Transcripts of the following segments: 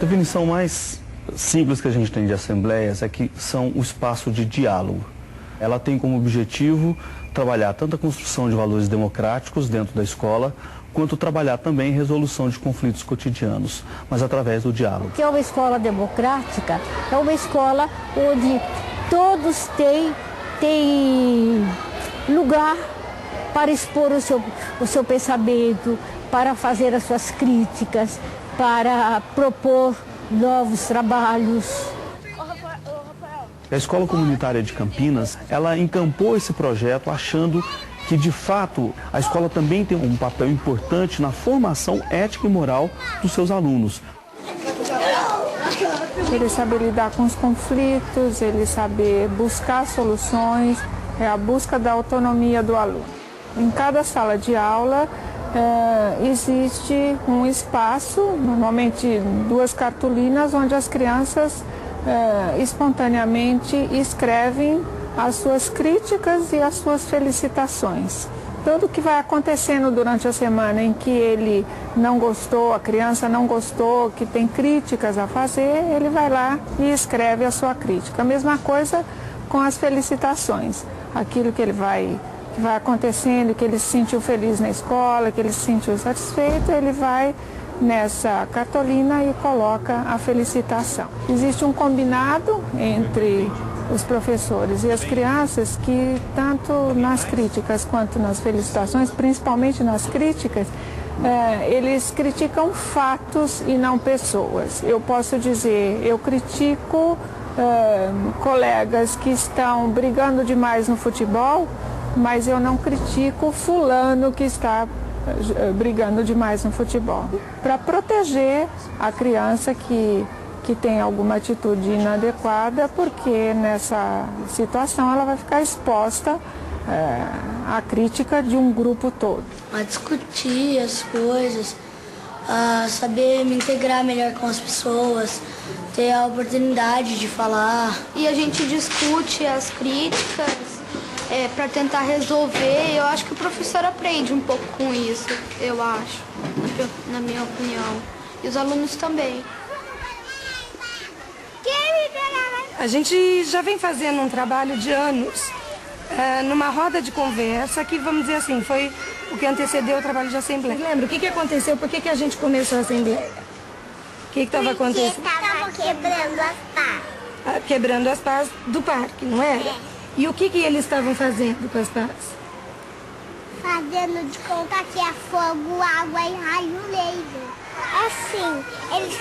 A definição mais simples que a gente tem de assembleias é que são o espaço de diálogo. Ela tem como objetivo trabalhar tanto a construção de valores democráticos dentro da escola, quanto trabalhar também resolução de conflitos cotidianos, mas através do diálogo. Que é uma escola democrática, é uma escola onde todos têm lugar para expor o seu pensamento, para fazer as suas críticas, para propor novos trabalhos. A Escola Comunitária de Campinas, ela encampou esse projeto achando que, de fato, a escola também tem um papel importante na formação ética e moral dos seus alunos. Ele saber lidar com os conflitos, ele saber buscar soluções, é a busca da autonomia do aluno. Em cada sala de aula existe um espaço, normalmente 2 cartolinas, onde as crianças espontaneamente escrevem as suas críticas e as suas felicitações. Tudo que vai acontecendo durante a semana em que ele não gostou, a criança não gostou, que tem críticas a fazer, ele vai lá e escreve a sua crítica. A mesma coisa com as felicitações. Aquilo que vai acontecendo, que ele se sentiu feliz na escola, que ele se sentiu satisfeito, ele vai nessa cartolina e coloca a felicitação. Existe um combinado entre os professores e as crianças que, tanto nas críticas quanto nas felicitações, principalmente nas críticas, eles criticam fatos e não pessoas. Eu posso dizer, eu critico colegas que estão brigando demais no futebol, mas eu não critico fulano que está brigando demais no futebol. Para proteger a criança que tem alguma atitude inadequada, porque nessa situação ela vai ficar exposta à crítica de um grupo todo. A discutir as coisas, a saber me integrar melhor com as pessoas, ter a oportunidade de falar. E a gente discute as críticas para tentar resolver. Eu acho que o professor aprende um pouco com isso, eu acho, na minha opinião. E os alunos também. A gente já vem fazendo um trabalho de anos, numa roda de conversa, que, vamos dizer assim, foi o que antecedeu o trabalho de assembleia. Lembra, o que aconteceu? Por que a gente começou a assembleia? O que estava acontecendo? Porque estava quebrando as pás. Quebrando as pás do parque, não era? É. E o que eles estavam fazendo com as pás? Fazendo de conta que é fogo, água e raio laser. Assim, eles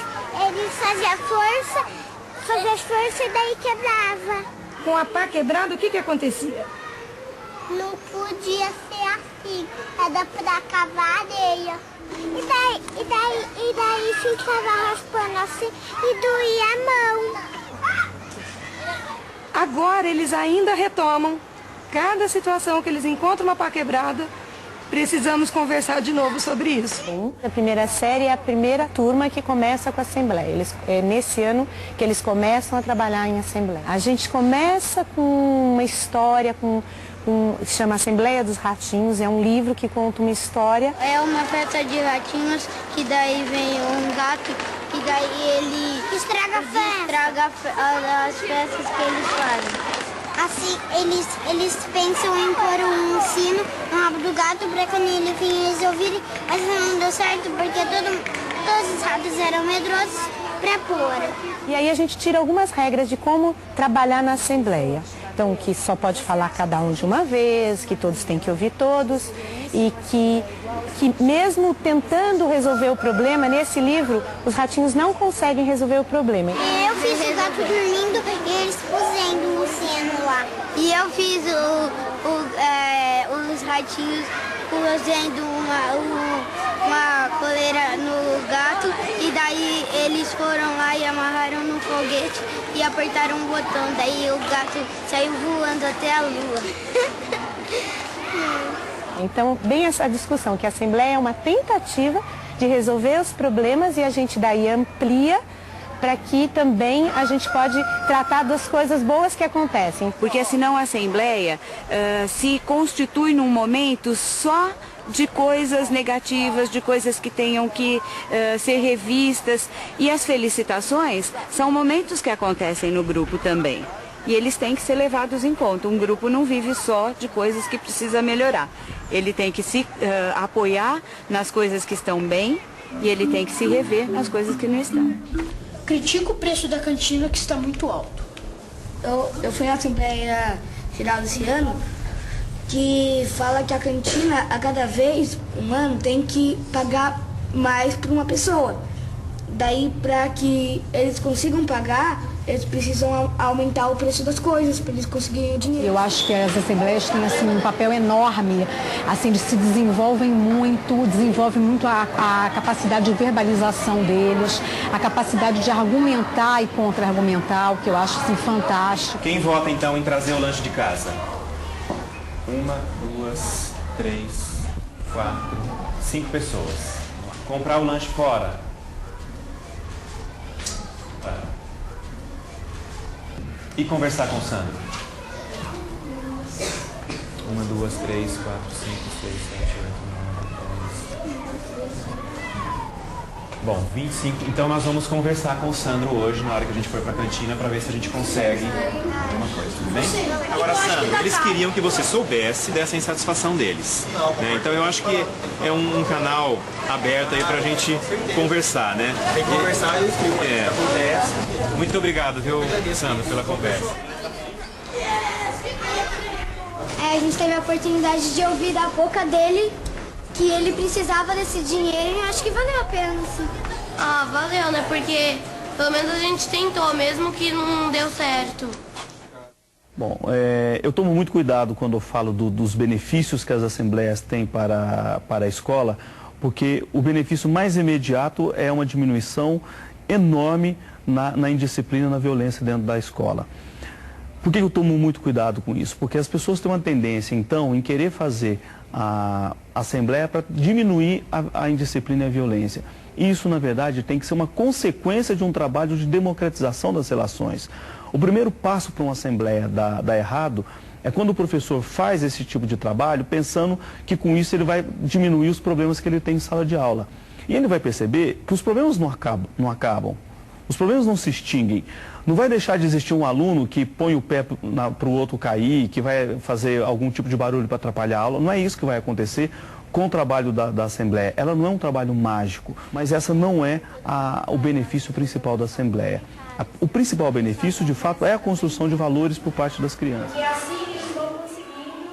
faziam força e daí quebrava. Com a pá quebrada, o que acontecia? Não podia ser assim, era pra cavar areia. E daí ficava raspando assim e doía a mão. Agora eles ainda retomam cada situação que eles encontram uma pá quebrada. Precisamos conversar de novo sobre isso. A primeira série é a primeira turma que começa com a assembleia. É nesse ano que eles começam a trabalhar em assembleia. A gente começa com uma história, se chama Assembleia dos Ratinhos, é um livro que conta uma história. É uma festa de ratinhos, que daí vem um gato, e daí ele estraga as festas que eles fazem. Assim, eles pensam em pôr um sino no rabo do gato para quando ele vinha eles ouvirem, mas não deu certo porque todos os ratos eram medrosos para pôr. E aí a gente tira algumas regras de como trabalhar na assembleia. Então, que só pode falar cada um de uma vez, que todos têm que ouvir todos e que mesmo tentando resolver o problema, nesse livro, os ratinhos não conseguem resolver o problema. Eu fiz o gato dormindo e eles pusendo o sino lá. E eu fiz os ratinhos fazendo uma coleira no gato, e daí eles foram lá e amarraram no foguete e apertaram um botão, daí o gato saiu voando até a lua. Então, bem essa discussão, que a Assembleia é uma tentativa de resolver os problemas e a gente daí amplia para que também a gente pode tratar das coisas boas que acontecem. Porque senão a Assembleia se constitui num momento só de coisas negativas, de coisas que tenham que ser revistas. E as felicitações são momentos que acontecem no grupo também. E eles têm que ser levados em conta. Um grupo não vive só de coisas que precisa melhorar. Ele tem que se apoiar nas coisas que estão bem e ele tem que se rever nas coisas que não estão. Critico o preço da cantina, que está muito alto. Eu fui na Assembleia Geral desse ano, que fala que a cantina, a cada vez, um ano, tem que pagar mais para uma pessoa. Daí, para que eles consigam pagar, eles precisam aumentar o preço das coisas para eles conseguirem o dinheiro. Eu acho que as assembleias têm assim, um papel enorme, assim, se desenvolvem muito a capacidade de verbalização deles, a capacidade de argumentar e contra-argumentar, o que eu acho assim, fantástico. Quem vota então em trazer o lanche de casa? 1, 2, 3, 4, 5 pessoas. Comprar o lanche fora? E conversar com o Sandro? 1, 2, 3, 4, 5, 6, 7, 8, 9, 10. Bom, 25. Então nós vamos conversar com o Sandro hoje, na hora que a gente for pra cantina, para ver se a gente consegue alguma coisa, tudo bem? Agora, Sandro, eles queriam que você soubesse dessa insatisfação deles. Né? Então eu acho que é um canal aberto aí pra gente conversar, né? Tem que conversar e eu escrevo. Muito obrigado, viu, Sandro, pela conversa. A gente teve a oportunidade de ouvir da boca dele que ele precisava desse dinheiro e acho que valeu a pena, sim. Ah, valeu, né? Porque pelo menos a gente tentou, mesmo que não deu certo. Bom, eu tomo muito cuidado quando eu falo dos benefícios que as assembleias têm para a escola, porque o benefício mais imediato é uma diminuição enorme na indisciplina e na violência dentro da escola. Por que eu tomo muito cuidado com isso? Porque as pessoas têm uma tendência, então, em querer fazer a assembleia para diminuir a indisciplina e a violência. Isso, na verdade, tem que ser uma consequência de um trabalho de democratização das relações. O primeiro passo para uma assembleia dar errado é quando o professor faz esse tipo de trabalho pensando que com isso ele vai diminuir os problemas que ele tem em sala de aula. E ele vai perceber que os problemas não acabam. Os problemas não se extinguem. Não vai deixar de existir um aluno que põe o pé para o outro cair, que vai fazer algum tipo de barulho para atrapalhar a aula. Não é isso que vai acontecer com o trabalho da Assembleia. Ela não é um trabalho mágico, mas essa não é o benefício principal da Assembleia. O principal benefício, de fato, é a construção de valores por parte das crianças.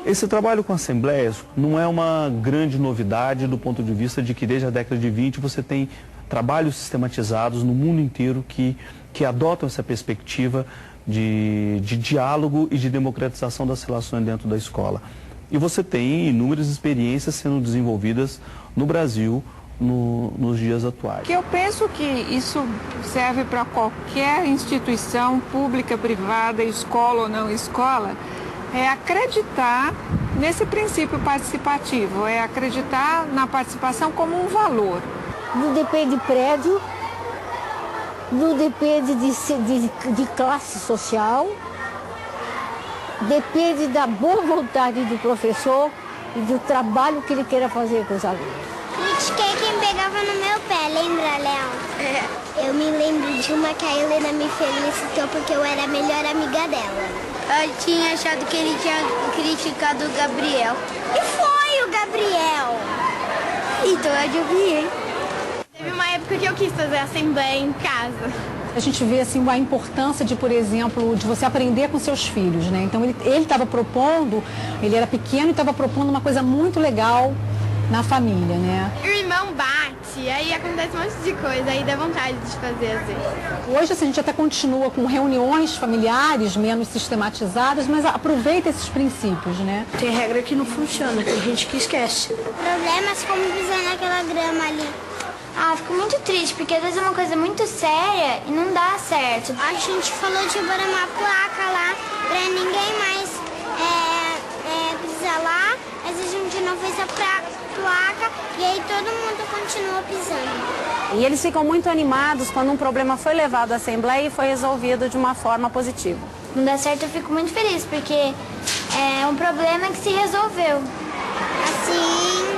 Esse trabalho com assembleias não é uma grande novidade do ponto de vista de que desde a década de 20 você tem trabalhos sistematizados no mundo inteiro que adotam essa perspectiva de diálogo e de democratização das relações dentro da escola. E você tem inúmeras experiências sendo desenvolvidas no Brasil nos dias atuais. Que eu penso que isso serve para qualquer instituição pública, privada, escola ou não escola, é acreditar nesse princípio participativo, é acreditar na participação como um valor. Não depende de prédio, não depende de classe social, depende da boa vontade do professor e do trabalho que ele queira fazer com os alunos. Critiquei quem pegava no meu pé, lembra, Léo? Eu me lembro de uma que a Helena me felicitou porque eu era a melhor amiga dela. Eu tinha achado que ele tinha criticado o Gabriel. E foi o Gabriel! Então eu adivinhei. Teve uma época que eu quis fazer assembleia em casa. A gente vê assim a importância de, por exemplo, de você aprender com seus filhos, né? Então ele estava propondo, ele era pequeno e estava propondo uma coisa muito legal na família, né? O irmão bate, aí acontece um monte de coisa, aí dá vontade de fazer às vezes. Hoje assim, a gente até continua com reuniões familiares menos sistematizadas, mas aproveita esses princípios, né? Tem regra que não funciona, tem gente que esquece. Problemas como pisar naquela grama ali. Ah, fico muito triste, porque às vezes é uma coisa muito séria e não dá certo. A gente falou de pôr uma placa lá pra ninguém mais pisar lá, mas a gente não fez a placa e aí todo mundo continuou pisando. E eles ficam muito animados quando um problema foi levado à Assembleia e foi resolvido de uma forma positiva. Não dá certo, eu fico muito feliz, porque é um problema que se resolveu. Assim